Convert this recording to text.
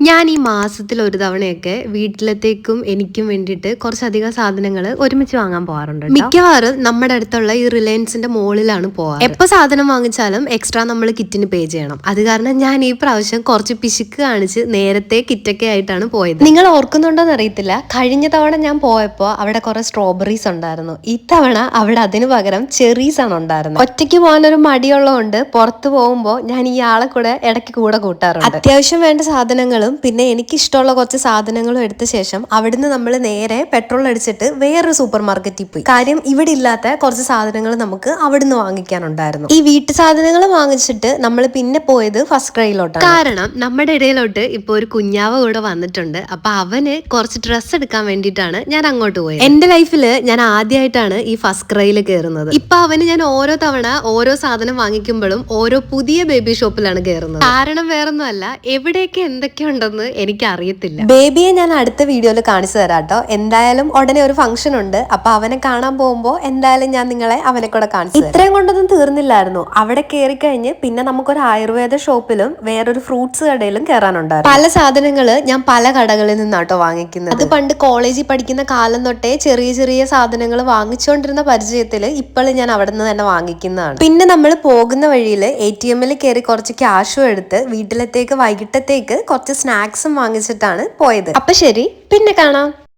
ഞാൻ ഈ മാസത്തിൽ ഒരു തവണയൊക്കെ വീട്ടിലത്തേക്കും എനിക്കും വേണ്ടിയിട്ട് കുറച്ചധികം സാധനങ്ങൾ ഒരുമിച്ച് വാങ്ങാൻ പോകാറുണ്ട്. മിക്കവാറും നമ്മുടെ അടുത്തുള്ള ഈ റിലയൻസിന്റെ മോളിലാണ് പോകാറ്. എപ്പോൾ സാധനം വാങ്ങിച്ചാലും എക്സ്ട്രാ നമ്മൾ കിറ്റിന് പേ ചെയ്യണം. അത് കാരണം ഞാൻ ഈ പ്രാവശ്യം കുറച്ച് പിശുക്ക് കാണിച്ച് നേരത്തെ കിറ്റൊക്കെ ആയിട്ടാണ് പോയത്. നിങ്ങൾ ഓർക്കുന്നുണ്ടോന്ന് അറിയത്തില്ല, കഴിഞ്ഞ തവണ ഞാൻ പോയപ്പോൾ അവിടെ കുറെ സ്ട്രോബെറീസ് ഉണ്ടായിരുന്നു. ഇത്തവണ അവിടെ അതിന് പകരം ചെറീസ് ആണ് ഉണ്ടായിരുന്നത്. ഒറ്റയ്ക്ക് പോകാൻ ഒരു മടിയുള്ളതുകൊണ്ട് പുറത്ത് പോകുമ്പോൾ ഞാൻ ഈ ആളെ കൂടെ ഇടയ്ക്ക് കൂടെ കൂട്ടാറുണ്ട്. അത്യാവശ്യം വേണ്ട സാധനങ്ങളും പിന്നെ എനിക്കിഷ്ടമുള്ള കുറച്ച് സാധനങ്ങളും എടുത്ത ശേഷം അവിടുന്ന് നമ്മൾ നേരെ പെട്രോൾ അടിച്ചിട്ട് വേറൊരു സൂപ്പർ മാർക്കറ്റിൽ പോയി. കാര്യം ഇവിടെ ഇല്ലാത്ത കുറച്ച് സാധനങ്ങൾ നമുക്ക് അവിടുന്ന് വാങ്ങിക്കാനുണ്ടായിരുന്നു. ഈ വീട്ടു സാധനങ്ങൾ വാങ്ങിച്ചിട്ട് നമ്മൾ പിന്നെ പോയത് ഫസ്റ്റ് ക്രൈയിലോട്ടാണ്. കാരണം നമ്മുടെ ഇടയിലോട്ട് ഇപ്പൊ ഒരു കുഞ്ഞാവ് കൂടെ വന്നിട്ടുണ്ട്. അപ്പൊ അവന് കുറച്ച് ഡ്രസ്സ് എടുക്കാൻ വേണ്ടിയിട്ടാണ് ഞാൻ അങ്ങോട്ട് പോയത്. എന്റെ ലൈഫില് ഞാൻ ആദ്യമായിട്ടാണ് ഈ ഫസ്റ്റ് ക്രൈയിൽ കയറുന്നത്. ഇപ്പൊ അവന് ഞാൻ ഓരോ തവണ ഓരോ സാധനം വാങ്ങിക്കുമ്പോഴും ഓരോ പുതിയ ബേബി ഷോപ്പിലാണ് കയറുന്നത്. കാരണം വേറൊന്നുമല്ല, എവിടെയൊക്കെ എന്തൊക്കെ ഉണ്ടെന്ന് എനിക്ക് അറിയത്തില്ല. ബേബിയെ ഞാൻ അടുത്ത വീഡിയോയിൽ കാണിച്ചു തരാം കേട്ടോ. എന്തായാലും ഉടനെ ഒരു ഫംഗ്ഷൻ ഉണ്ട്. അപ്പൊ അവനെ കാണാൻ പോകുമ്പോൾ എന്തായാലും ഞാൻ നിങ്ങളെ അവനെ കൂടെ കാണിച്ചു. ഇത്രയും കൊണ്ടൊന്നും തീർന്നില്ലായിരുന്നു. അവിടെ കയറി കഴിഞ്ഞ് പിന്നെ നമുക്കൊരു ആയുർവേദ ഷോപ്പിലും വേറൊരു ഫ്രൂട്ട്സ് കടയിലും കയറാനുണ്ടായിരുന്നു. പല സാധനങ്ങള് ഞാൻ പല കടകളിൽ നിന്നാട്ടോ വാങ്ങിക്കുന്നത്. അത് പണ്ട് കോളേജിൽ പഠിക്കുന്ന കാലം തൊട്ടേ ചെറിയ ചെറിയ സാധനങ്ങൾ വാങ്ങിച്ചുകൊണ്ടിരുന്ന പരിചയത്തില് ഇപ്പോൾ ഞാൻ അവിടെ നിന്ന് തന്നെ വാങ്ങിക്കുന്നതാണ്. പിന്നെ നമ്മൾ പോകുന്ന വഴിയിൽ ATM-ൽ കയറി കുറച്ച് ക്യാഷും എടുത്ത് വീട്ടിലത്തേക്ക് വൈകിട്ടത്തേക്ക് കുറച്ച് സ്നാക്സും വാങ്ങിച്ചിട്ടാണ് പോയത്. അപ്പൊ ശരി, പിന്നെ കാണാം.